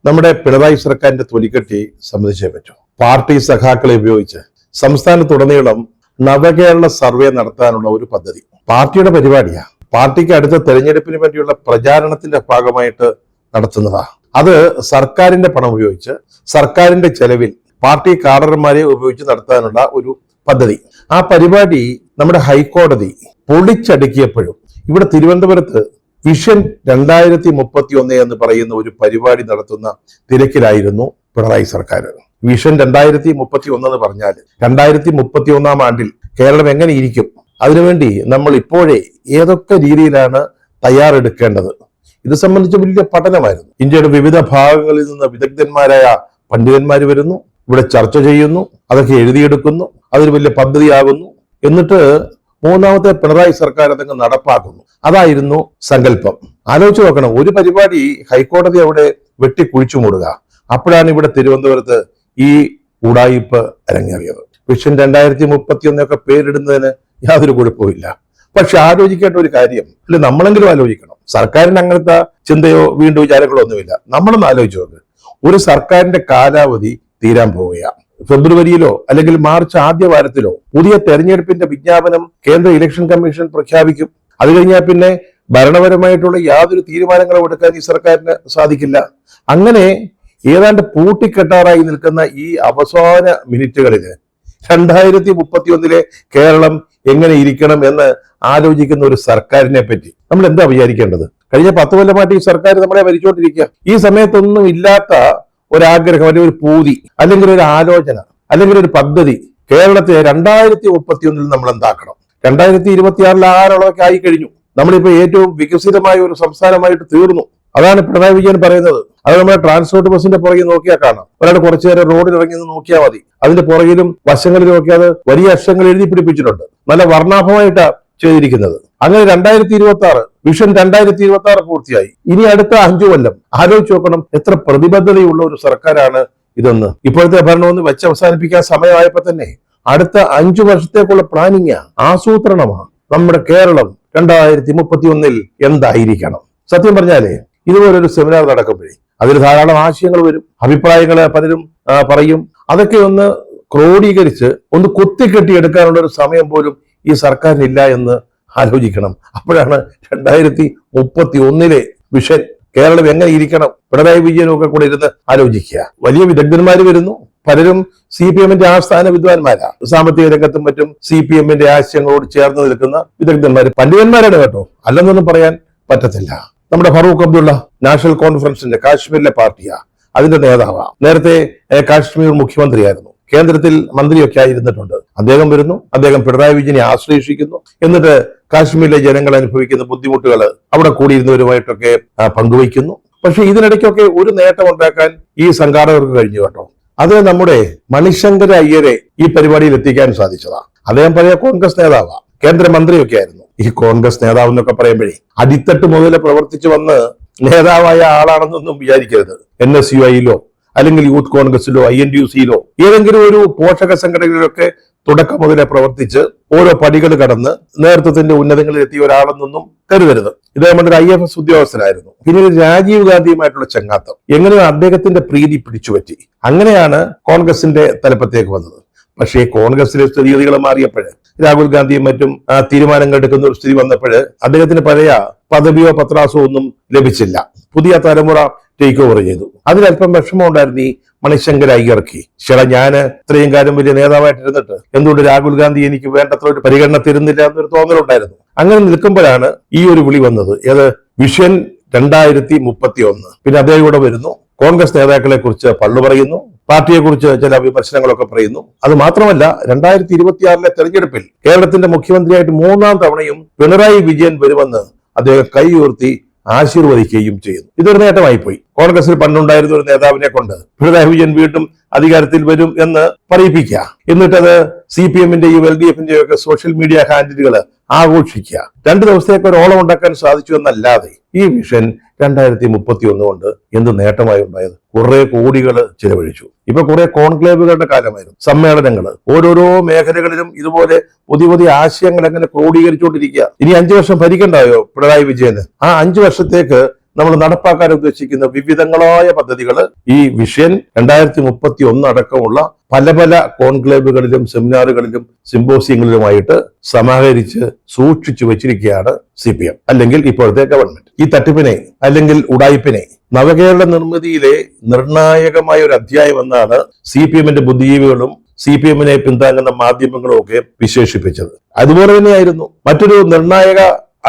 നമ്മുടെ പിണറായി സർക്കാരിന്റെ തൊലിക്കെട്ടി സംബന്ധിച്ചേ പറ്റൂ. പാർട്ടി സഖാക്കളെ ഉപയോഗിച്ച് സംസ്ഥാനത്തുടനീളം നവകേരള സർവേ നടത്താനുള്ള ഒരു പദ്ധതി പാർട്ടിയുടെ പരിപാടിയാ. പാർട്ടിക്ക് അടുത്ത തെരഞ്ഞെടുപ്പിന് വേണ്ടിയുള്ള പ്രചാരണത്തിന്റെ ഭാഗമായിട്ട് നടത്തുന്നതാ. അത് സർക്കാരിന്റെ പണം ഉപയോഗിച്ച് സർക്കാരിന്റെ ചെലവിൽ പാർട്ടി കാഡർമാരെ ഉപയോഗിച്ച് നടത്താനുള്ള ഒരു പദ്ധതി. ആ പരിപാടി നമ്മുടെ ഹൈക്കോടതി പൊളിച്ചടുക്കിയപ്പോഴും ഇവിടെ തിരുവനന്തപുരത്ത് വിഷൻ 2031 എന്ന് പറയുന്ന ഒരു പരിപാടി നടത്തുന്ന തിരക്കിലായിരുന്നു പിണറായി സർക്കാർ. വിഷൻ 2031 എന്ന് പറഞ്ഞാൽ 2031 ആണ്ടിൽ കേരളം എങ്ങനെ ഇരിക്കും, അതിനുവേണ്ടി നമ്മൾ ഇപ്പോഴേ ഏതൊക്കെ രീതിയിലാണ് തയ്യാറെടുക്കേണ്ടത്, ഇത് സംബന്ധിച്ച് വലിയ പഠനമായിരുന്നു. ഇന്ത്യയുടെ വിവിധ ഭാഗങ്ങളിൽ നിന്ന് വിദഗ്ധന്മാരായ പണ്ഡിതന്മാർ വരുന്നു, ഇവിടെ ചർച്ച ചെയ്യുന്നു, അതൊക്കെ എഴുതിയെടുക്കുന്നു, അതൊരു വലിയ പദ്ധതിയാകുന്നു. എന്നിട്ട് മൂന്നാമത്തെ പിണറായി സർക്കാർ അതങ്ങ് നടപ്പാക്കുന്നു. അതായിരുന്നു സങ്കല്പം. ആലോചിച്ച് നോക്കണം, ഒരു പരിപാടി ഹൈക്കോടതി അവിടെ വെട്ടിക്കുഴിച്ചു മൂടുക. അപ്പോഴാണ് ഇവിടെ തിരുവനന്തപുരത്ത് ഈ ഉടായിപ്പ് അരങ്ങേറിയത്. വിഷൻ 2031 ഒക്കെ പേരിടുന്നതിന് യാതൊരു കുഴപ്പമില്ല. പക്ഷെ ആലോചിക്കേണ്ട ഒരു കാര്യം അല്ലെ, നമ്മളെങ്കിലും ആലോചിക്കണം. സർക്കാരിന് അങ്ങനത്തെ ചിന്തയോ വീണ്ടും വിചാരങ്ങളോ ഒന്നുമില്ല. നമ്മളൊന്ന് ആലോചിച്ച് നോക്ക്, ഒരു സർക്കാരിന്റെ കാലാവധി തീരാൻ പോവുകയാണ്. ഫെബ്രുവരിയിലോ അല്ലെങ്കിൽ മാർച്ച് ആദ്യ വാരത്തിലോ പുതിയ തെരഞ്ഞെടുപ്പിന്റെ വിജ്ഞാപനം കേന്ദ്ര ഇലക്ഷൻ കമ്മീഷൻ പ്രഖ്യാപിക്കും. അത് കഴിഞ്ഞാൽ പിന്നെ ഭരണപരമായിട്ടുള്ള യാതൊരു തീരുമാനങ്ങളും എടുക്കാൻ ഈ സർക്കാരിന് സാധിക്കില്ല. അങ്ങനെ ഏതാണ്ട് പൂട്ടിക്കെട്ടാറായി നിൽക്കുന്ന ഈ അവസാന മിനിറ്റുകളില് 2031 കേരളം എങ്ങനെ ഇരിക്കണം എന്ന് ആലോചിക്കുന്ന ഒരു സർക്കാരിനെ പറ്റി നമ്മൾ എന്താ വിചാരിക്കേണ്ടത്? കഴിഞ്ഞ 10 കൊല്ലമായിട്ട് ഈ സർക്കാർ നമ്മളെ ഭരിച്ചുകൊണ്ടിരിക്കുക. ഈ സമയത്തൊന്നും ഇല്ലാത്ത ഒരാഗ്രഹം അല്ലെങ്കിൽ ഒരു പൂതി അല്ലെങ്കിൽ ഒരു ആലോചന അല്ലെങ്കിൽ ഒരു പദ്ധതി കേരളത്തെ 2031 നമ്മൾ എന്താക്കണം? 2026 ആറോളമൊക്കെ ആയി കഴിഞ്ഞു. നമ്മളിപ്പോ ഏറ്റവും വികസിതമായ ഒരു സംസ്ഥാനമായിട്ട് തീർന്നു. അതാണ് പിണറായി വിജയൻ പറയുന്നത്. അത് നമ്മുടെ ട്രാൻസ്പോർട്ട് ബസിന്റെ പുറകെ നോക്കിയാൽ കാണാം. ഒരാൾ കുറച്ചു നേരം റോഡിൽ ഇറങ്ങി നോക്കിയാൽ മതി. അതിന്റെ പുറകിലും വശങ്ങളിലും ഒക്കെ അത് വലിയ അക്ഷരങ്ങൾ എഴുതി പിടിപ്പിച്ചിട്ടുണ്ട്. നല്ല വർണ്ണാഭമായിട്ടാ ചെയ്തിരിക്കുന്നത്. അങ്ങനെ 2026 വിഷൻ 2026 പൂർത്തിയായി. ഇനി അടുത്ത 5 കൊല്ലം ആലോചിച്ച് നോക്കണം, എത്ര പ്രതിബദ്ധതയുള്ള ഒരു സർക്കാരാണ് ഇതെന്ന്. ഇപ്പോഴത്തെ ഭരണം ഒന്ന് വെച്ച് അവസാനിപ്പിക്കാൻ സമയമായപ്പോ തന്നെ അടുത്ത 5 വർഷത്തേക്കുള്ള പ്ലാനിങ്ങാ, ആസൂത്രണമാണ്. നമ്മുടെ കേരളം 2031 എന്തായിരിക്കണം? സത്യം പറഞ്ഞാലേ ഇതുപോലൊരു സെമിനാർ നടക്കുമ്പോഴേ അതിൽ ധാരാളം ആശയങ്ങൾ വരും, അഭിപ്രായങ്ങൾ പലരും പറയും. അതൊക്കെ ഒന്ന് ക്രോഡീകരിച്ച് ഒന്ന് കുത്തിക്കെട്ടി എടുക്കാനുള്ള ഒരു സമയം പോലും ഈ സർക്കാരിനില്ല എന്ന് ആലോചിക്കണം. അപ്പോഴാണ് 2031 വിഷൻ കേരളം എങ്ങനെ ഇരിക്കണം പിണറായി വിജയനും ഒക്കെ കൂടെ ഇരുന്ന് ആലോചിക്കുക. വലിയ വിദഗ്ധന്മാര് വരുന്നു. പലരും CPM-ന്റെ ആസ്ഥാന വിദ്വാൻമാരാ. സാമ്പത്തിക രംഗത്തും മറ്റും CPM-ന്റെ ആശയങ്ങളോട് ചേർന്ന് നിൽക്കുന്ന വിദഗ്ധന്മാര്, പണ്ഡിതന്മാരാണ് കേട്ടോ, അല്ലെന്നൊന്നും പറയാൻ പറ്റത്തില്ല. നമ്മുടെ ഫറൂഖ് അബ്ദുള്ള നാഷണൽ കോൺഫറൻസിന്റെ കാശ്മീരിലെ പാർട്ടിയാ, അതിന്റെ നേതാവാ. നേരത്തെ കാശ്മീർ മുഖ്യമന്ത്രിയായിരുന്നു, കേന്ദ്രത്തിൽ മന്ത്രിയൊക്കെ ആയിരുന്നിട്ടുണ്ട്. അദ്ദേഹം വരുന്നു, അദ്ദേഹം പിണറായി വിജയനെ ആശ്ലേഷിക്കുന്നു. എന്നിട്ട് കാശ്മീരിലെ ജനങ്ങൾ അനുഭവിക്കുന്ന ബുദ്ധിമുട്ടുകൾ അവിടെ കൂടിയിരുന്നവരുമായിട്ടൊക്കെ പങ്കുവയ്ക്കുന്നു. പക്ഷെ ഇതിനിടയ്ക്കൊക്കെ ഒരു നേട്ടം ഉണ്ടാക്കാൻ ഈ സംഘാടകർക്ക് കഴിഞ്ഞു കേട്ടോ. അത് നമ്മുടെ മണിശങ്കര അയ്യരെ ഈ പരിപാടിയിൽ എത്തിക്കാൻ സാധിച്ചതാ. അദ്ദേഹം പഴയ കോൺഗ്രസ് നേതാവാ, കേന്ദ്രമന്ത്രിയൊക്കെ ആയിരുന്നു. ഈ കോൺഗ്രസ് നേതാവ് എന്നൊക്കെ പറയുമ്പോഴേ അടിത്തട്ട് മുതൽ പ്രവർത്തിച്ചു വന്ന് നേതാവായ ആളാണെന്നൊന്നും വിചാരിക്കരുത്. NSUI-യിലോ അല്ലെങ്കിൽ യൂത്ത് കോൺഗ്രസിലോ INTUC-യിലോ ഏതെങ്കിലും ഒരു പോഷക സംഘടനകളിലൊക്കെ തുടക്കം മുതലേ പ്രവർത്തിച്ച് ഓരോ പടികൾ കടന്ന് നേതൃത്വത്തിന്റെ ഉന്നതങ്ങളിൽ എത്തിയ ഒരാളെന്നൊന്നും കരുതരുത്. ഇദ്ദേഹം ഒരു IFS ഉദ്യോഗസ്ഥനായിരുന്നു. പിന്നീട് രാജീവ് ഗാന്ധിയുമായിട്ടുള്ള ചങ്ങാത്തം എങ്ങനെയോ അദ്ദേഹത്തിന്റെ പ്രീതി പിടിച്ചുപറ്റി. അങ്ങനെയാണ് കോൺഗ്രസിന്റെ തലപ്പത്തേക്ക് വന്നത്. പക്ഷേ കോൺഗ്രസിലെ സ്ഥിതിഗതികൾ മാറിയപ്പോൾ രാഹുൽ ഗാന്ധിയും മറ്റും തീരുമാനങ്ങൾ എടുക്കുന്ന ഒരു സ്ഥിതി വന്നപ്പോൾ അദ്ദേഹത്തിന് പഴയ പദവിയോ പത്രാസോ ഒന്നും ലഭിച്ചില്ല. പുതിയ തലമുറ ടേക്ക് ഓവർ ചെയ്തു. അതിലല്പം വിഷമം ഉണ്ടായിരുന്നു ഈ മണിശങ്കര അയ്യർക്ക്. ഞാൻ ഇത്രയും കാലം വലിയ നേതാവായിട്ടിരുന്നിട്ട് എന്തുകൊണ്ട് രാഹുൽ ഗാന്ധി എനിക്ക് വേണ്ടത്ര ഒരു പരിഗണന തരുന്നില്ല എന്നൊരു തോന്നലുണ്ടായിരുന്നു. അങ്ങനെ നിൽക്കുമ്പോഴാണ് ഈ ഒരു വിളി വന്നത്. ഏത് വിഷൻ 2031. പിന്നെ അദ്ദേഹം ഇവിടെ വരുന്നു, കോൺഗ്രസ് നേതാക്കളെ കുറിച്ച് പള്ളു പറയുന്നു, പാർട്ടിയെ കുറിച്ച് ചില വിമർശനങ്ങളൊക്കെ പറയുന്നു. അത് മാത്രമല്ല 2026 തെരഞ്ഞെടുപ്പിൽ കേരളത്തിന്റെ മുഖ്യമന്ത്രിയായിട്ട് 3ാം തവണയും പിണറായി വിജയൻ വരുമെന്ന് അദ്ദേഹം കൈ ഉയർത്തി ആശീർവദിക്കുകയും ചെയ്യുന്നു. ഇതൊരു നേട്ടമായി പോയി. കോൺഗ്രസിൽ പണ്ടുണ്ടായിരുന്ന ഒരു നേതാവിനെ കൊണ്ട് പിണറായി വിജയൻ വീണ്ടും അധികാരത്തിൽ വരും എന്ന് പറയിപ്പിക്കുക. എന്നിട്ടത് CPM-ന്റെയും LDF-ന്റെയും ഒക്കെ സോഷ്യൽ മീഡിയ ഹാൻഡിലുകൾ ആഘോഷിക്കുക. 2 ദിവസത്തേക്ക് ഒരു ഓളം ഉണ്ടാക്കാൻ സാധിച്ചു എന്നല്ലാതെ ഈ വിഷൻ 2031 കൊണ്ട് എന്ത് നേട്ടമായി ഉണ്ടായത്? കുറെ കോടികൾ ചിലവഴിച്ചു. ഇപ്പൊ കുറെ കോൺക്ലേവുകളുടെ കാലമായിരുന്നു, സമ്മേളനങ്ങൾ, ഓരോരോ മേഖലകളിലും ഇതുപോലെ പുതിയ പുതിയ ആശയങ്ങൾ എങ്ങനെ ക്രോഡീകരിച്ചുകൊണ്ടിരിക്കുക. ഇനി 5 വർഷം ഭരിക്കണ്ടായോ പിണറായി വിജയന്? ആ 5 വർഷത്തേക്ക് നമ്മൾ നടപ്പാക്കാൻ ഉദ്ദേശിക്കുന്ന വിവിധങ്ങളായ പദ്ധതികൾ ഈ വിഷൻ 2031 അടക്കമുള്ള പല പല കോൺക്ലേവുകളിലും സെമിനാറുകളിലും സിമ്പോസിയങ്ങളിലുമായിട്ട് സമാഹരിച്ച് സൂക്ഷിച്ചു വെച്ചിരിക്കുകയാണ് CPM അല്ലെങ്കിൽ ഇപ്പോഴത്തെ ഗവൺമെന്റ്. ഈ തട്ടിപ്പിനെ അല്ലെങ്കിൽ ഉടായിപ്പിനെ നവകേരള നിർമ്മിതിയിലെ നിർണായകമായ ഒരു അധ്യായം എന്നാണ് CPMന്റെ ബുദ്ധിജീവികളും CPMനെ പിന്താങ്ങുന്ന മാധ്യമങ്ങളും ഒക്കെ വിശേഷിപ്പിച്ചത്. അതുപോലെ തന്നെയായിരുന്നു മറ്റൊരു നിർണായക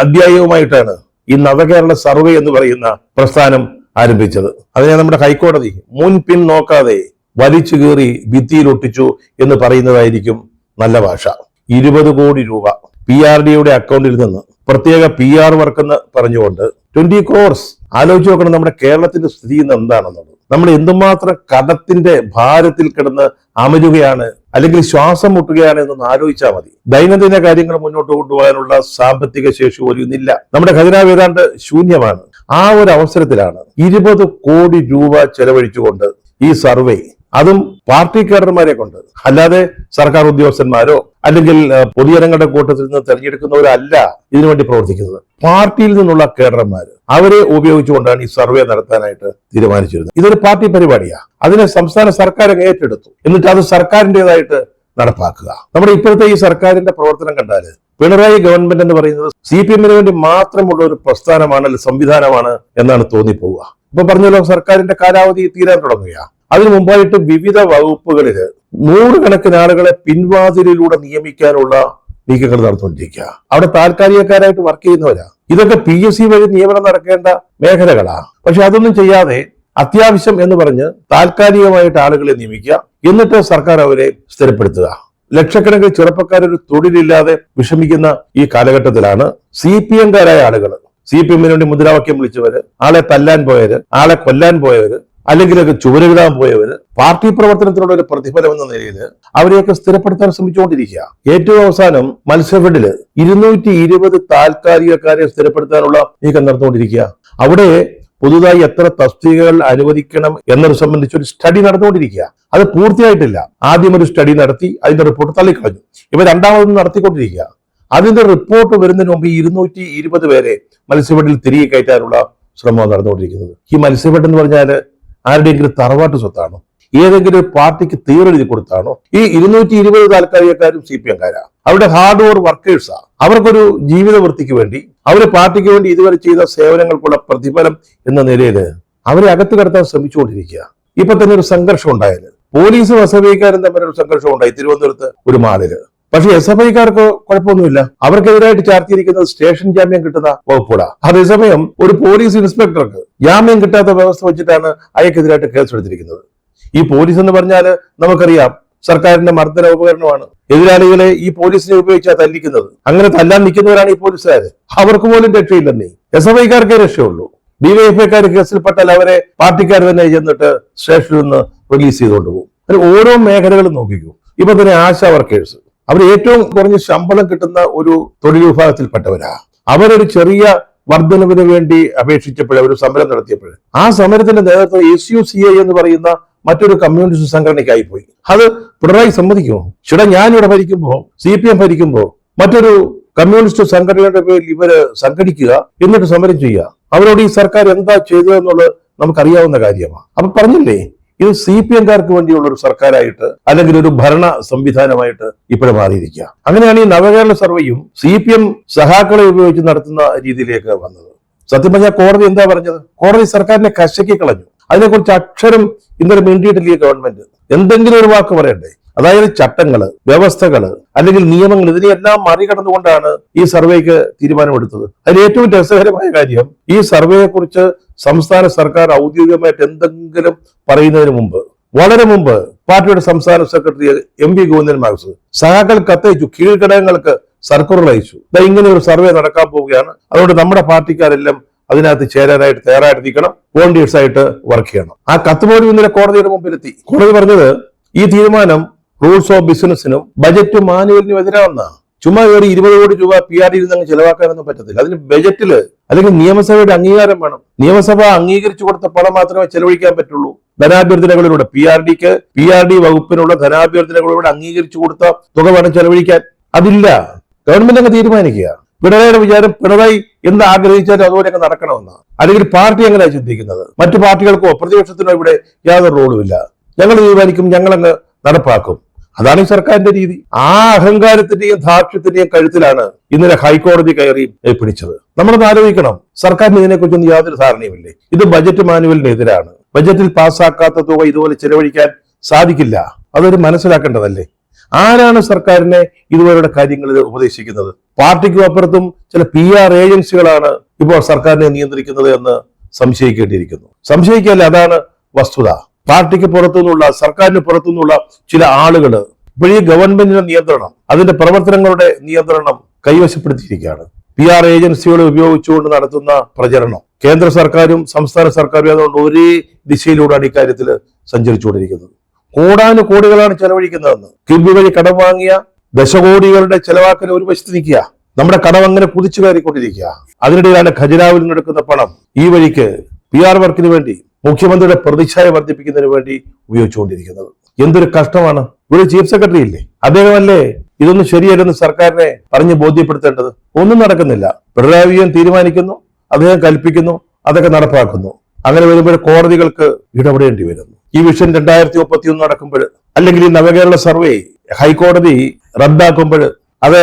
അധ്യായവുമായിട്ടാണ് ഈ നവകേരള സർവേ എന്ന് പറയുന്ന പ്രസ്ഥാനം ആരംഭിച്ചത്. അതിനെ നമ്മുടെ ഹൈക്കോടതി മുൻപിൻ നോക്കാതെ വലിച്ചു കീറി ഭിത്തിയിലൊട്ടിച്ചു എന്ന് പറയുന്നതായിരിക്കും നല്ല ഭാഷ. 20 കോടി രൂപ PRDയുടെ അക്കൗണ്ടിൽ നിന്ന് പ്രത്യേക PR വർക്ക് എന്ന് പറഞ്ഞുകൊണ്ട് 20 crores. ആലോചിച്ച് നോക്കണം നമ്മുടെ കേരളത്തിന്റെ സ്ഥിതി ഇന്ന് എന്താണെന്നുള്ളത്. നമ്മൾ എന്തുമാത്രം കടത്തിന്റെ ഭാരത്തിൽ കിടന്ന് അമരുകയാണ് അല്ലെങ്കിൽ ശ്വാസം മുട്ടുകയാണ് എന്നൊന്ന് ആലോചിച്ചാൽ മതി. ദൈനംദിന കാര്യങ്ങൾ മുന്നോട്ട് കൊണ്ടുപോകാനുള്ള സാമ്പത്തിക ശേഷി ഒരുന്നില്ല. നമ്മുടെ ഖജനാവ് ഏതാണ്ട് ശൂന്യമാണ്. ആ ഒരു അവസരത്തിലാണ് 20 കോടി രൂപ ചെലവഴിച്ചുകൊണ്ട് ഈ സർവേ, അതും പാർട്ടി കേഡർമാരെ കൊണ്ട്, അല്ലാതെ സർക്കാർ ഉദ്യോഗസ്ഥന്മാരോ അല്ലെങ്കിൽ പൊതുജനങ്ങളുടെ കൂട്ടത്തിൽ നിന്ന് തെരഞ്ഞെടുക്കുന്നവരല്ല ഇതിനുവേണ്ടി പ്രവർത്തിക്കുന്നത്. പാർട്ടിയിൽ നിന്നുള്ള കേഡർമാർ, അവരെ ഉപയോഗിച്ചുകൊണ്ടാണ് ഈ സർവേ നടത്താനായിട്ട് തീരുമാനിച്ചിരുന്നത്. ഇതൊരു പാർട്ടി പരിപാടിയാണ്. അതിനെ സംസ്ഥാന സർക്കാർ ഏറ്റെടുത്തു. എന്നിട്ട് അത് സർക്കാരിൻ്റെതായിട്ട് നടപ്പാക്കുക. നമ്മുടെ ഇപ്പോഴത്തെ ഈ സർക്കാരിന്റെ പ്രവർത്തനം കണ്ടാൽ പിണറായി ഗവൺമെന്റ് എന്ന് പറയുന്നത് CPMന് വേണ്ടി മാത്രമുള്ള ഒരു പ്രസ്ഥാനമാണ്, അല്ലെങ്കിൽ സംവിധാനമാണ് എന്നാണ് തോന്നിപ്പോവുക. ഇപ്പൊ പറഞ്ഞല്ലോ, സർക്കാരിന്റെ കാലാവധി തീരാൻ തുടങ്ങുക. അതിനു മുമ്പായിട്ട് വിവിധ വകുപ്പുകളിൽ 100 കണക്കിന് ആളുകളെ പിൻവാതിലിലൂടെ നിയമിക്കാനുള്ള നീക്കങ്ങൾ നടന്നുകൊണ്ടിരിക്കുക. അവിടെ താൽക്കാലികക്കാരായിട്ട് വർക്ക് ചെയ്യുന്നവരാ. ഇതൊക്കെ PSC വഴി നിയമനം നടക്കേണ്ട മേഖലകളാ. പക്ഷെ അതൊന്നും ചെയ്യാതെ അത്യാവശ്യം എന്ന് പറഞ്ഞ് താൽക്കാലികമായിട്ട് ആളുകളെ നിയമിക്കുക, എന്നിട്ട് സർക്കാർ അവരെ സ്ഥിരപ്പെടുത്തുക. ലക്ഷക്കണക്കിന് ചെറുപ്പക്കാരൊരു തൊഴിലില്ലാതെ വിഷമിക്കുന്ന ഈ കാലഘട്ടത്തിലാണ് CPMകാരായ ആളുകൾ, CPMന് വേണ്ടി മുദ്രാവാക്യം വിളിച്ചവര്, ആളെ തല്ലാൻ പോയവര്, ആളെ കൊല്ലാൻ പോയവര്, അല്ലെങ്കിൽ ചുവരുകിടാൻ പോയവര്, പാർട്ടി പ്രവർത്തനത്തിനുള്ള ഒരു പ്രതിഫലം എന്ന നിലയിൽ അവരെയൊക്കെ സ്ഥിരപ്പെടുത്താൻ ശ്രമിച്ചുകൊണ്ടിരിക്കുക. ഏറ്റവും അവസാനം മത്സ്യഫെഡില് 220 താൽക്കാലികക്കാരെ സ്ഥിരപ്പെടുത്താനുള്ള നീക്കം നടന്നുകൊണ്ടിരിക്കുക. അവിടെ പുതുതായി എത്ര തസ്തികകൾ അനുവദിക്കണം എന്നത് സംബന്ധിച്ചൊരു സ്റ്റഡി നടന്നുകൊണ്ടിരിക്കുക. അത് പൂർത്തിയായിട്ടില്ല. ആദ്യം ഒരു സ്റ്റഡി നടത്തി, അതിന്റെ റിപ്പോർട്ട് തള്ളിക്കളഞ്ഞു. ഇവ രണ്ടാമതും നടത്തിക്കൊണ്ടിരിക്കുക. അതിന്റെ റിപ്പോർട്ട് വരുന്നതിന് മുമ്പ് 220 പേരെ മത്സ്യഫെഡിൽ തിരികെ കയറ്റാനുള്ള ശ്രമം നടന്നുകൊണ്ടിരിക്കുന്നത്. ഈ മത്സ്യഫെഡ് എന്ന് പറഞ്ഞാൽ ആരുടെയെങ്കിലും തറവാട്ട് സ്വത്താണോ? ഏതെങ്കിലും ഒരു പാർട്ടിക്ക് തീരെഴുതി കൊടുത്താണോ? ഈ 220 താൽക്കാലികക്കാരും CPMകാരാ. അവരുടെ ഹാർഡ് വർക്ക് വർക്കേഴ്സാ. അവർക്കൊരു ജീവിത വൃത്തിക്ക് വേണ്ടി, അവര് പാർട്ടിക്ക് വേണ്ടി ഇതുവരെ ചെയ്ത സേവനങ്ങൾക്കുള്ള പ്രതിഫലം എന്ന നിലയിൽ അവരെ അകത്ത് കടത്താൻ ശ്രമിച്ചുകൊണ്ടിരിക്കുക. ഇപ്പൊ തന്നെ ഒരു സംഘർഷം ഉണ്ടായത്, പോലീസും SFIക്കാരും തമ്മിലൊരു സംഘർഷം ഉണ്ടായി തിരുവനന്തപുരത്ത് ഒരു മാളില്. പക്ഷെ SFIക്കാർക്ക് കുഴപ്പമൊന്നുമില്ല. അവർക്കെതിരായിട്ട് ചാർത്തിയിരിക്കുന്നത് സ്റ്റേഷൻ ജാമ്യം കിട്ടുന്ന വകുപ്പുകൂടാ. അതേസമയം ഒരു പോലീസ് ഇൻസ്പെക്ടർക്ക് ജാമ്യം കിട്ടാത്ത വ്യവസ്ഥ വെച്ചിട്ടാണ് അയാൾക്കെതിരായിട്ട് കേസെടുത്തിരിക്കുന്നത്. ഈ പോലീസ് എന്ന് പറഞ്ഞാൽ നമുക്കറിയാം, സർക്കാരിന്റെ മർദ്ദന ഉപകരണമാണ്. എതിരാളികളെ ഈ പോലീസിനെ ഉപയോഗിച്ചാൽ തല്ലിക്കുന്നത്. അങ്ങനെ തല്ലാൻ നിൽക്കുന്നവരാണ് ഈ പോലീസുകാര്. അവർക്ക് പോലും രക്ഷയില്ലെന്നേ. SFIക്കാർക്കേ രക്ഷയുള്ളൂ. DYFIക്കാർ കേസിൽപ്പെട്ടാൽ അവരെ പാർട്ടിക്കാർ തന്നെ ചെന്നിട്ട് സ്റ്റേഷനിൽ നിന്ന് റിലീസ് ചെയ്തുകൊണ്ട് പോകും. ഓരോ മേഖലകളും നോക്കിക്കൂ. ഇപ്പൊ തന്നെ ആശാ വർക്കേഴ്സ്, അവർ ഏറ്റവും കുറഞ്ഞ ശമ്പളം കിട്ടുന്ന ഒരു തൊഴിൽ വിഭാഗത്തിൽപ്പെട്ടവരാ. അവരൊരു ചെറിയ വർധനവിന് വേണ്ടി അപേക്ഷിച്ചപ്പോൾ, അവർ സമരം നടത്തിയപ്പോൾ, ആ സമരത്തിന്റെ നേതൃത്വം SUCI എന്ന് പറയുന്ന മറ്റൊരു കമ്മ്യൂണിസ്റ്റ് സംഘടനയ്ക്കായി പോയി. അത് പിണറായി സമ്മതിക്കുമോ? ഞാനിവിടെ ഭരിക്കുമ്പോ, CPM ഭരിക്കുമ്പോ മറ്റൊരു കമ്മ്യൂണിസ്റ്റ് സംഘടനയുടെ പേരിൽ ഇവര് സംഘടിക്കുക, എന്നിട്ട് സമരം ചെയ്യുക. അവരോട് ഈ സർക്കാർ എന്താ ചെയ്തതെന്നുള്ളത് നമുക്കറിയാവുന്ന കാര്യമാണ്. അപ്പൊ പറഞ്ഞില്ലേ, ഇത് CPMകാർക്ക് വേണ്ടിയുള്ള ഒരു സർക്കാരായിട്ട് അല്ലെങ്കിൽ ഒരു ഭരണ സംവിധാനമായിട്ട് ഇപ്പോഴും മാറിയിരിക്കുക. അങ്ങനെയാണ് ഈ നവകേരള സർവേയും CPM സഹാക്കളെ ഉപയോഗിച്ച് നടത്തുന്ന രീതിയിലേക്ക് വന്നത്. സത്യം പറഞ്ഞാൽ കോടതി എന്താ പറഞ്ഞത്? കോടതി സർക്കാരിനെ കശക്കി കളഞ്ഞു. അതിനെക്കുറിച്ച് അക്ഷരം ഇന്നലെ മിണ്ടിയിട്ടില്ല ഗവൺമെന്റ്. എന്തെങ്കിലും ഒരു വാക്ക് പറയണ്ടേ? അതായത് ചട്ടങ്ങള്, വ്യവസ്ഥകള് അല്ലെങ്കിൽ നിയമങ്ങൾ, ഇതിനെയെല്ലാം മറികടന്നുകൊണ്ടാണ് ഈ സർവേക്ക് തീരുമാനമെടുത്തത്. അതിൽ ഏറ്റവും രസകരമായ കാര്യം, ഈ സർവേയെ കുറിച്ച് സംസ്ഥാന സർക്കാർ ഔദ്യോഗികമായിട്ട് എന്തെങ്കിലും പറയുന്നതിന് മുമ്പ്, വളരെ മുമ്പ് പാർട്ടിയുടെ സംസ്ഥാന സെക്രട്ടറി MV ഗോവിന്ദൻ മാർക്സ് സഹാക്കൾ കത്തയച്ചു, കീഴ്ഘടകങ്ങൾക്ക് സർക്കുലർ അയച്ചു. ഇങ്ങനെ ഒരു സർവേ നടക്കാൻ പോവുകയാണ്, അതുകൊണ്ട് നമ്മുടെ പാർട്ടിക്കാരെല്ലാം അതിനകത്ത് ചേരാനായിട്ട് തയ്യാറായിട്ട് നിൽക്കണം, വോളണ്ടിയേഴ്സ് ആയിട്ട് വർക്ക് ചെയ്യണം. ആ കത്ത് പോലും ഇന്നലെ കോടതിയുടെ മുമ്പിലെത്തി. കോടതി പറഞ്ഞത് ഈ തീരുമാനം റൂൾസ് ഓഫ് ബിസിനസിനും ബജറ്റ് മാനുവലിനും എതിരാണെന്നാണ്. ചുമ്മാ കയറി 20 കോടി രൂപ PRDയിൽ നിന്ന് ചെലവാക്കാനൊന്നും പറ്റത്തില്ല. അതിന് ബജറ്റില് അല്ലെങ്കിൽ നിയമസഭയുടെ അംഗീകാരം വേണം. നിയമസഭ അംഗീകരിച്ചു കൊടുത്ത പണം മാത്രമേ ചെലവഴിക്കാൻ പറ്റുള്ളൂ. ധനാഭ്യർത്ഥനകളിലൂടെ PRD വകുപ്പിനുള്ള ധനാഭ്യർത്ഥനകളിലൂടെ അംഗീകരിച്ചു കൊടുത്ത തുക വേണം ചെലവഴിക്കാൻ. അതില്ല, ഗവൺമെന്റ് അങ്ങ് തീരുമാനിക്കുക. പിണറായിയുടെ വിചാരം പിണറായി എന്ത് ആഗ്രഹിച്ചാലും അതുപോലെയൊക്കെ നടക്കണമെന്ന്. അല്ലെങ്കിൽ പാർട്ടി എങ്ങനെയാണ് ചിന്തിക്കുന്നത്? മറ്റു പാർട്ടികൾക്കോ പ്രതിപക്ഷത്തിനോ ഇവിടെ യാതൊരു റോളുമില്ല. ഞങ്ങൾ തീരുമാനിക്കും, ഞങ്ങളങ്ങ് നടപ്പാക്കും. അതാണ് ഈ സർക്കാരിന്റെ രീതി. ആ അഹങ്കാരത്തിന്റെയും ധാർഷ്ട്യത്തിന്റെയും കഴുത്തിലാണ് ഇന്നലെ ഹൈക്കോടതി കയറി പിടിച്ചത്. നമ്മളൊന്ന് ആലോചിക്കണം, സർക്കാരിന് ഇതിനെക്കുറിച്ചൊന്നും യാതൊരു ധാരണയുമില്ലേ? ഇത് ബജറ്റ് മാനുവലിനെതിരാണ്. ബജറ്റിൽ പാസ്സാക്കാത്ത തുക ഇതുപോലെ ചെലവഴിക്കാൻ സാധിക്കില്ല. അതൊരു മനസ്സിലാക്കേണ്ടതല്ലേ? ആരാണ് സർക്കാരിനെ ഇതുപോലുള്ള കാര്യങ്ങളിൽ ഉപദേശിക്കുന്നത്? പാർട്ടിക്കും അപ്പുറത്തും ചില PR ഏജൻസികളാണ് ഇപ്പോൾ സർക്കാരിനെ നിയന്ത്രിക്കുന്നത് എന്ന് സംശയിക്കേണ്ടിയിരിക്കുന്നു. സംശയിക്കല്ല, അതാണ് വസ്തുത. പാർട്ടിക്ക് പുറത്തുനിന്നുള്ള, സർക്കാരിന് പുറത്തുനിന്നുള്ള ചില ആളുകൾ ഇപ്പോഴീ ഗവൺമെന്റിന്റെ നിയന്ത്രണം, അതിന്റെ പ്രവർത്തനങ്ങളുടെ നിയന്ത്രണം കൈവശപ്പെടുത്തിയിരിക്കുകയാണ്. PR ഏജൻസികളെ ഉപയോഗിച്ചുകൊണ്ട് നടത്തുന്ന പ്രചരണം കേന്ദ്ര സർക്കാരും സംസ്ഥാന സർക്കാരും അതുകൊണ്ട് ഒരേ ദിശയിലൂടെയാണ് ഇക്കാര്യത്തിൽ സഞ്ചരിച്ചുകൊണ്ടിരിക്കുന്നത്. കോടാനുകോടികളാണ് ചെലവഴിക്കുന്നതെന്ന്. കിബി വഴി കടം വാങ്ങിയ ദശകോടികളുടെ ചെലവാക്കൽ ഒരു വശത്ത് നിൽക്കുക. നമ്മുടെ കടം അങ്ങനെ കുതിച്ചു കയറിക്കൊണ്ടിരിക്കുക. അതിനിടെയാണ് ഖജനാവിൽ നിന്നെടുക്കുന്ന പണം ഈ വഴിക്ക് PR വർക്കിന് വേണ്ടി, മുഖ്യമന്ത്രിയുടെ പ്രതിച്ഛായ വർദ്ധിപ്പിക്കുന്നതിന് വേണ്ടി ഉപയോഗിച്ചുകൊണ്ടിരിക്കുന്നത്. എന്തൊരു കഷ്ടമാണ്. ഒരു ചീഫ് സെക്രട്ടറി ഇല്ലേ, അദ്ദേഹമല്ലേ ഇതൊന്നും ശരിയല്ലെന്ന് സർക്കാരിനെ പറഞ്ഞ് ബോധ്യപ്പെടുത്തേണ്ടത്? ഒന്നും നടക്കുന്നില്ല. പിണറായി വിജയൻ തീരുമാനിക്കുന്നു, അദ്ദേഹം കൽപ്പിക്കുന്നു, അതൊക്കെ നടപ്പാക്കുന്നു. അങ്ങനെ വരുമ്പോൾ കോടതികൾക്ക് ഇടപെടേണ്ടി വരുന്നു. ഈ വിഷൻ 2031 നടക്കുമ്പോൾ, അല്ലെങ്കിൽ ഈ നവകേരള സർവേ ഹൈക്കോടതി റദ്ദാക്കുമ്പോൾ, അത്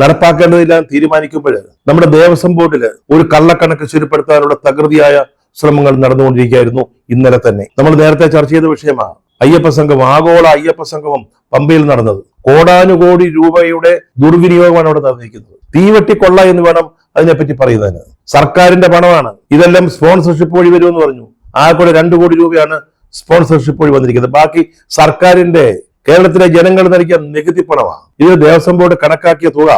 നടപ്പാക്കേണ്ടതില്ല തീരുമാനിക്കുമ്പോൾ, നമ്മുടെ ദേവസ്വം ബോർഡിൽ ഒരു കള്ളക്കണക്ക് ശരിപ്പെടുത്താനുള്ള തകൃതിയായ ശ്രമങ്ങൾ നടന്നുകൊണ്ടിരിക്കുകയായിരുന്നു. ഇന്നലെ തന്നെ നമ്മൾ നേരത്തെ ചർച്ച ചെയ്ത വിഷയമാണ് അയ്യപ്പ സംഗമം, ആഗോള അയ്യപ്പ സംഗമം പമ്പയിൽ നടന്നത്. കോടാനുകോടി രൂപയുടെ ദുർവിനിയോഗമാണ് അവിടെ നടന്നിരിക്കുന്നത്. തീവെട്ടിക്കൊള്ള എന്ന് വേണം അതിനെപ്പറ്റി പറയുന്നതിന്. സർക്കാരിന്റെ പണമാണ്. ഇതെല്ലാം സ്പോൺസർഷിപ്പ് വഴി വരുമെന്ന് പറഞ്ഞു. ആ കൂടെ 2 കോടി രൂപയാണ് സ്പോൺസർഷിപ്പ് വഴി വന്നിരിക്കുന്നത്. ബാക്കി സർക്കാരിന്റെ, കേരളത്തിലെ ജനങ്ങൾ നൽകിയ നികുതി പണമാണ്. ഇത് ദേവസ്വം ബോർഡ് കണക്കാക്കിയ തുക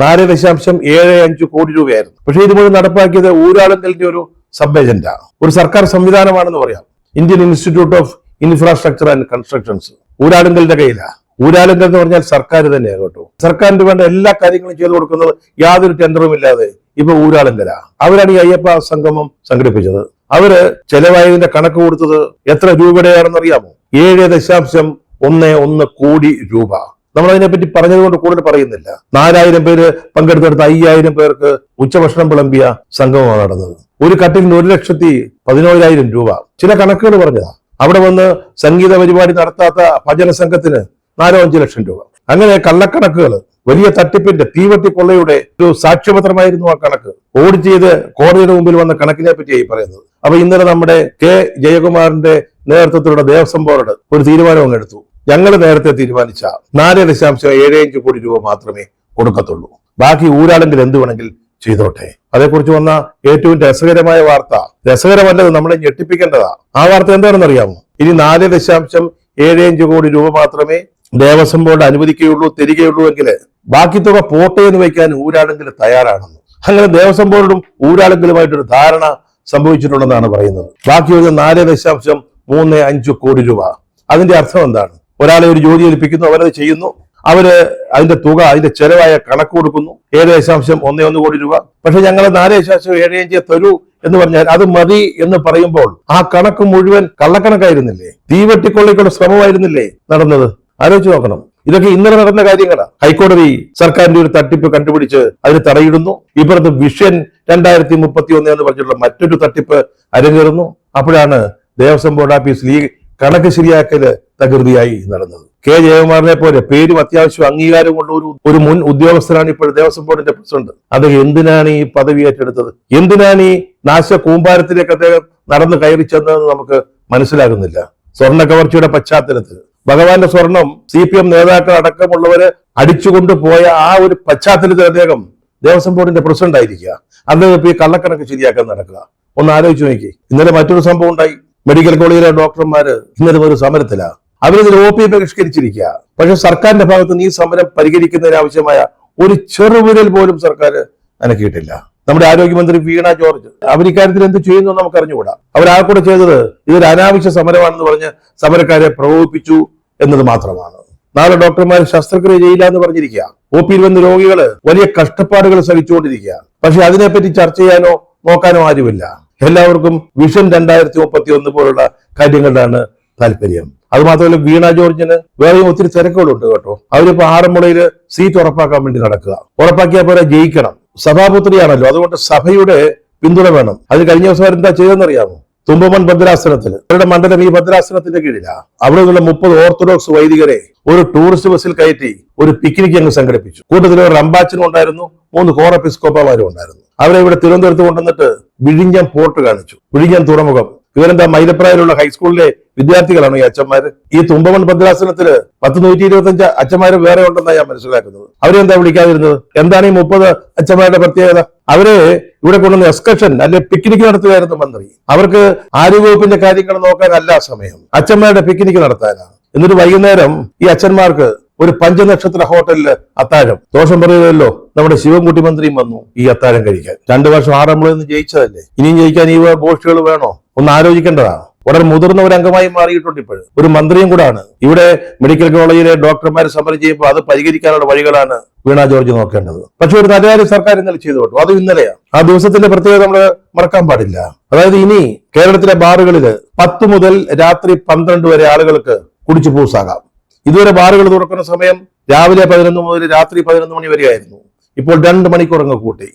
4.75 കോടി രൂപയായിരുന്നു. പക്ഷേ ഇത് മുഴുവൻ നടപ്പാക്കിയത് ഊരാളുങ്കലിന്റെ ഒരു സബ് ഏജന്റാണ്. ഒരു സർക്കാർ സംവിധാനമാണെന്ന് പറയാം. Indian institute of infrastructure and constructions ഊരാളുങ്കലിന്റെ കയ്യിലാണ്. ഊരാളുങ്കൽ എന്ന് പറഞ്ഞാൽ സർക്കാർ തന്നെയാണ് കേട്ടോ. സർക്കാരിന് വേണ്ട എല്ലാ കാര്യങ്ങളും ചെയ്തു കൊടുക്കുന്നത് യാതൊരു ടെൻഡറും ഇല്ലാതെ ഇപ്പൊ ഊരാളുങ്കലാ. അവരാണ് ഈ അയ്യപ്പ സംഗമം സംഘടിപ്പിച്ചത്. അവര് ചെലവായതിന്റെ കണക്ക് കൊടുത്തത് എത്ര രൂപയുടെയാണെന്ന് അറിയാമോ? 7.11 കോടി രൂപ. നമ്മൾ അതിനെപ്പറ്റി പറഞ്ഞതുകൊണ്ട് കൂടുതൽ പറയുന്നില്ല. 4000 പേര് പങ്കെടുത്തെടുത്ത് 5000 പേർക്ക് ഉച്ചഭക്ഷണം വിളമ്പിയ സംഗമമാണ് നടന്നത്. ഒരു കട്ടിലിന് 1,11,000 രൂപ. ചില കണക്കുകൾ പറഞ്ഞതാ. അവിടെ വന്ന് സംഗീത പരിപാടി നടത്താത്ത ഭജന സംഘത്തിന് 4-5 ലക്ഷം രൂപ. അങ്ങനെ കള്ളക്കണക്കുകൾ, വലിയ തട്ടിപ്പിന്റെ, തീവെട്ടിക്കൊള്ളയുടെ ഒരു സാക്ഷ്യപത്രമായിരുന്നു ആ കണക്ക്. ഓഡിറ്റ് ചെയ്ത് കോടതിയുടെ മുമ്പിൽ വന്ന കണക്കിനെ പറ്റിയായി പറയുന്നത്. അപ്പൊ ഇന്നലെ നമ്മുടെ K. ജയകുമാറിന്റെ നേതൃത്വത്തിലുള്ള ദേവസ്വം ബോർഡ് ഒരു തീരുമാനം എടുത്തു. ഞങ്ങൾ നേരത്തെ തീരുമാനിച്ച 4.75 കോടി രൂപ മാത്രമേ കൊടുക്കത്തുള്ളൂ. ബാക്കി ഊരാളെങ്കിൽ എന്ത് വേണമെങ്കിൽ ചെയ്തോട്ടെ. അതേക്കുറിച്ച് വന്ന ഏറ്റവും രസകരമായ വാർത്ത, രസകരമല്ലത്, നമ്മളെ ഞെട്ടിപ്പിക്കേണ്ടതാ. ആ വാർത്ത എന്താണെന്ന് അറിയാമോ? ഇനി 4.75 കോടി രൂപ മാത്രമേ ദേവസ്വം ബോർഡ് അനുവദിക്കുകയുള്ളൂ, തരികയുള്ളൂ എങ്കിൽ ബാക്കി തുക പോട്ടെ എന്ന് വയ്ക്കാൻ ഊരാളെങ്കിൽ തയ്യാറാണെന്ന്. അങ്ങനെ ദേവസ്വം ബോർഡും ഊരാളെങ്കിലുമായിട്ടൊരു ധാരണ സംഭവിച്ചിട്ടുണ്ടെന്നാണ് പറയുന്നത്. ബാക്കി ഒരു 4.35 കോടി രൂപ. അതിന്റെ അർത്ഥം എന്താണ്? ഒരാളെ ഒരു ജോലി ഏൽപ്പിക്കുന്നു, അവരത് ചെയ്യുന്നു, അവര് അതിന്റെ തുക, അതിന്റെ ചെലവായ കണക്ക് കൊടുക്കുന്നു, 7.11 കോടി രൂപ. പക്ഷെ ഞങ്ങൾ 4.75 തരൂ എന്ന് പറഞ്ഞാൽ അത് മതി എന്ന് പറയുമ്പോൾ ആ കണക്ക് മുഴുവൻ കള്ളക്കണക്കായിരുന്നില്ലേ? തീവെട്ടിക്കൊള്ളയ്ക്കുള്ള ശ്രമമായിരുന്നില്ലേ നടന്നത്? ആലോചിച്ച് നോക്കണം. ഇതൊക്കെ ഇന്നലെ നടന്ന കാര്യങ്ങളാണ്. ഹൈക്കോടതി സർക്കാരിന്റെ ഒരു തട്ടിപ്പ് കണ്ടുപിടിച്ച് അതിന് തടയിടുന്നു. ഇപ്പുറത്ത് വിഷൻ 2031 എന്ന് പറഞ്ഞിട്ടുള്ള മറ്റൊരു തട്ടിപ്പ് അരങ്ങേറുന്നു. അപ്പോഴാണ് ദേവസ്വം ബോർഡ് ഓഫീസിൽ ഈ കണക്ക് ശരിയാക്കല് തകൃതിയായി നടന്നത്. K. ജയകുമാറിനെ പോലെ പേരും അത്യാവശ്യം അംഗീകാരമുള്ള ഒരു മുൻ ഉദ്യോഗസ്ഥനാണ് ഇപ്പോൾ ദേവസ്വം ബോർഡിന്റെ പ്രസിഡന്റ്. അദ്ദേഹം എന്തിനാണ് ഈ പദവി ഏറ്റെടുത്തത്? എന്തിനാണ് ഈ നാശ കൂമ്പാരത്തിലേക്ക് അദ്ദേഹം നടന്നു കയറി ചെന്നതെന്ന് നമുക്ക് മനസ്സിലാകുന്നില്ല. സ്വർണ്ണ കവർച്ചയുടെ പശ്ചാത്തലത്തിൽ ഭഗവാന്റെ സ്വർണം CPM നേതാക്കൾ അടക്കമുള്ളവര് അടിച്ചുകൊണ്ട് പോയ ആ ഒരു പശ്ചാത്തലത്തിൽ അദ്ദേഹം ദേവസ്വം ബോർഡിന്റെ പ്രസിഡന്റ് ആയിരിക്കുക. അദ്ദേഹം ഇപ്പൊ ഈ കള്ളക്കണക്ക് ശരിയാക്കാൻ നടക്കുക. ഒന്ന് ആലോചിച്ച് നോക്കി. ഇന്നലെ മറ്റൊരു സംഭവം ഉണ്ടായി. മെഡിക്കൽ കോളേജിലെ ഡോക്ടർമാര് ഇന്നലെ ഒരു സമരത്തിലാണ്. അവരിതിൽ OP ബഹിഷ്കരിച്ചിരിക്കുക. പക്ഷെ സർക്കാരിന്റെ ഭാഗത്ത് നിന്ന് ഈ സമരം പരിഹരിക്കുന്നതിന് ആവശ്യമായ ഒരു ചെറുവിരൽ പോലും സർക്കാർ അനക്കിയിട്ടില്ല. നമ്മുടെ ആരോഗ്യമന്ത്രി വീണ ജോർജ് അവർ ഇക്കാര്യത്തിൽ എന്ത് ചെയ്യുന്നു നമുക്ക് അറിഞ്ഞുകൂടാ. അവരാകൂടെ ചെയ്തത് ഇതൊരു അനാവശ്യ സമരമാണെന്ന് പറഞ്ഞ് സമരക്കാരെ പ്രകോപിപ്പിച്ചു എന്നത് മാത്രമാണ്. നാളെ ഡോക്ടർമാർ ശസ്ത്രക്രിയ ചെയ്യില്ല എന്ന് പറഞ്ഞിരിക്കുക. OP വന്ന് രോഗികള് വലിയ കഷ്ടപ്പാടുകൾ സഹിച്ചുകൊണ്ടിരിക്കുക. പക്ഷെ അതിനെപ്പറ്റി ചർച്ച ചെയ്യാനോ നോക്കാനോ ആരുമില്ല. എല്ലാവർക്കും വിഷൻ 2031 പോലുള്ള കാര്യങ്ങളിലാണ് താല്പര്യം. അതുമാത്രമല്ല, വീണ ജോർജിന് വേറെയും ഒത്തിരി തിരക്കുകളുണ്ട് കേട്ടോ. അവരിപ്പോ ആറന്മുളയില് സീറ്റ് ഉറപ്പാക്കാൻ വേണ്ടി നടക്കുക. ഉറപ്പാക്കിയാൽ പോലെ ജയിക്കണം. സഭാപുത്രിയാണല്ലോ, അതുകൊണ്ട് സഭയുടെ പിന്തുണ വേണം. അത് കഴിഞ്ഞ ദിവസം എന്താ ചെയ്തെന്നറിയാമോ? തുമ്പമൺ ഭദ്രാസനത്തിൽ, അവരുടെ മണ്ഡലം ഈ ഭദ്രാസനത്തിന്റെ കീഴിലാണ്. അവിടെ നിന്നുള്ള 30 ഓർത്തഡോക്സ് വൈദികരെ ഒരു ടൂറിസ്റ്റ് ബസ്സിൽ കയറ്റി ഒരു പിക്നിക് അങ്ങ് സംഘടിപ്പിച്ചു. കൂട്ടത്തിൽ ഒരു റംബാച്ചനും ഉണ്ടായിരുന്നു, 3 കോറപ്പിസ്കോപ്പമാരും ഉണ്ടായിരുന്നു. അവരെ ഇവിടെ തിരുവനന്തപുരത്ത് കൊണ്ടുവന്നിട്ട് വിഴിഞ്ഞം പോർട്ട് കാണിച്ചു, വിഴിഞ്ഞം തുറമുഖം. ഇവരെന്താ മൈലപ്രായിലുള്ള ഹൈസ്കൂളിലെ വിദ്യാർത്ഥികളാണ് ഈ അച്ഛന്മാര്. ഈ തുമ്പമൺ ഭദ്രാസനത്തില് 125 അച്ഛന്മാര് വേറെ ഉണ്ടെന്നാണ് ഞാൻ മനസ്സിലാക്കുന്നത്. അവരെന്താ വിളിക്കാതിരുന്നത്? എന്താണ് ഈ 30 അച്ഛന്മാരുടെ പ്രത്യേകത? അവരെ ഇവിടെ കൊണ്ടുവന്ന് എക്സ്കർഷൻ അല്ലെ പിക്നിക് നടത്തുകയായിരുന്നു മന്ത്രി. അവർക്ക് ആരോഗ്യവകുപ്പിന്റെ കാര്യങ്ങൾ നോക്കാനല്ല സമയം, അച്ഛന്മാരുടെ പിക്നിക് നടത്താനാണ്. എന്നിട്ട് വൈകുന്നേരം ഈ അച്ഛന്മാർക്ക് ഒരു 5 നക്ഷത്ര ഹോട്ടലില് അത്താഴം. ദോഷം പറയുമല്ലോ, നമ്മുടെ ശിവൻകുട്ടി മന്ത്രിയും വന്നു ഈ അത്താഴം കഴിക്കാൻ. 2 വർഷം ആറന്മുളയിൽ നിന്ന് ജയിച്ചതല്ലേ, ഇനിയും ജയിക്കാൻ ഈ ഗോഷ്ഠികൾ വേണോ? ഒന്ന് ആലോചിക്കേണ്ടതാണ്. വളരെ മുതിർന്ന ഒരു അംഗമായി മാറിയിട്ടുണ്ട്, ഇപ്പോഴും ഒരു മന്ത്രിയും കൂടാണ്. ഇവിടെ മെഡിക്കൽ കോളേജിലെ ഡോക്ടർമാർ സമരം ചെയ്യുമ്പോൾ അത് പരിഹരിക്കാനുള്ള വഴികളാണ് വീണ ജോർജ് നോക്കേണ്ടത്. പക്ഷെ ഒരു ധനകാര്യ സർക്കാർ ഇന്നലെ ചെയ്തു കേട്ടോ, അത് ഇന്നലെയാണ്. ആ ദിവസത്തിന്റെ പ്രത്യേകത നമ്മൾ മറക്കാൻ പാടില്ല. അതായത് ഇനി കേരളത്തിലെ ബാറുകളിൽ 10 മുതൽ രാത്രി 12 വരെ ആളുകൾക്ക് കുടിച്ചു പൂസാകാം. ഇതുവരെ ബാറുകൾ തുറക്കുന്ന സമയം രാവിലെ 11 മുതൽ രാത്രി 11 മണി വരെയായിരുന്നു. ഇപ്പോൾ 2 മണിക്കൂർ അങ്ങ് കൂട്ടി,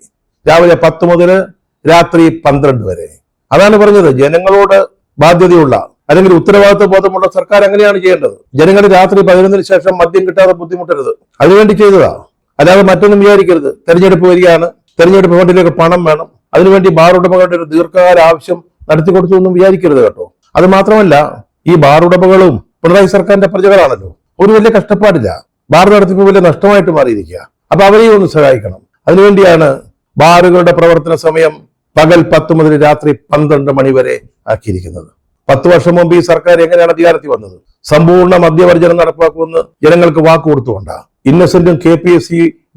രാവിലെ 10 മുതൽ രാത്രി 12 വരെ. അതാണ് പറഞ്ഞത്, ജനങ്ങളോട് ബാധ്യതയുള്ള അല്ലെങ്കിൽ ഉത്തരവാദിത്വ ബോധമുള്ള സർക്കാർ അങ്ങനെയാണ് ചെയ്യേണ്ടത്. ജനങ്ങൾ രാത്രി 11-ന് ശേഷം മദ്യം കിട്ടാതെ ബുദ്ധിമുട്ടരുത്, അതിനുവേണ്ടി ചെയ്തതാ. അല്ലാതെ മറ്റൊന്നും വിചാരിക്കരുത്. തെരഞ്ഞെടുപ്പ് വരികയാണ്, തെരഞ്ഞെടുപ്പ് ഫണ്ടിലേക്ക് പണം വേണം, അതിനുവേണ്ടി ബാർ ഉടമകളുടെ ഒരു ദീർഘകാല ആവശ്യം നടത്തി കൊടുത്തു എന്നും വിചാരിക്കരുത് കേട്ടോ. അത് മാത്രമല്ല, ഈ ബാർ ഉടമകളും പിണറായി സർക്കാരിന്റെ പ്രജകളാണല്ലോ, ഒരു വലിയ കഷ്ടപ്പാടില്ല. ബാർ നടത്തിപ്പ് വലിയ നഷ്ടമായിട്ട് മാറിയിരിക്കുക. അപ്പൊ അവരെയും ഒന്ന് സഹായിക്കണം. അതിനുവേണ്ടിയാണ് ബാറുകളുടെ പ്രവർത്തന സമയം പകൽ 10 മുതൽ രാത്രി 12 മണി വരെ ആക്കിയിരിക്കുന്നത്. 10 വർഷം മുമ്പ് ഈ സർക്കാർ എങ്ങനെയാണ് അധികാരത്തിൽ വന്നത്? സമ്പൂർണ്ണ മദ്യവർജനം നടപ്പാക്കുമെന്ന് ജനങ്ങൾക്ക് വാക്ക് കൊടുത്തുകൊണ്ടാണ്. ഇന്നസെന്റും KPSC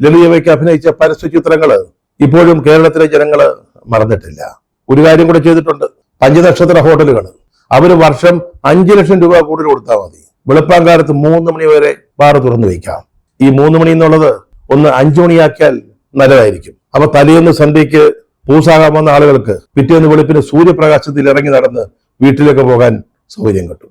ലളിതവയ്ക്ക് അഭിനയിച്ച പരസ്യ ചിത്രങ്ങള് ഇപ്പോഴും കേരളത്തിലെ ജനങ്ങള് മറന്നിട്ടില്ല. ഒരു കാര്യം കൂടെ ചെയ്തിട്ടുണ്ട്, 5 നക്ഷത്ര ഹോട്ടലുകൾ അവര് വർഷം 5 ലക്ഷം രൂപ കൂടുതൽ കൊടുത്താൽ മതി. വെളുപ്പാങ്കാലത്ത് 3 മണി വരെ ബാർ തുറന്നു വയ്ക്കാം. ഈ 3 മണി എന്നുള്ളത് ഒന്ന് 5 മണിയാക്കിയാൽ നല്ലതായിരിക്കും. അപ്പൊ തലേന്ന് സന്ധ്യയ്ക്ക് പൂസാകാൻ വന്ന ആളുകൾക്ക് പിറ്റേന്ന് വെളുപ്പിന് സൂര്യപ്രകാശത്തിൽ ഇറങ്ങി നടന്ന് വീട്ടിലേക്ക് പോകാൻ സൗകര്യം കിട്ടും.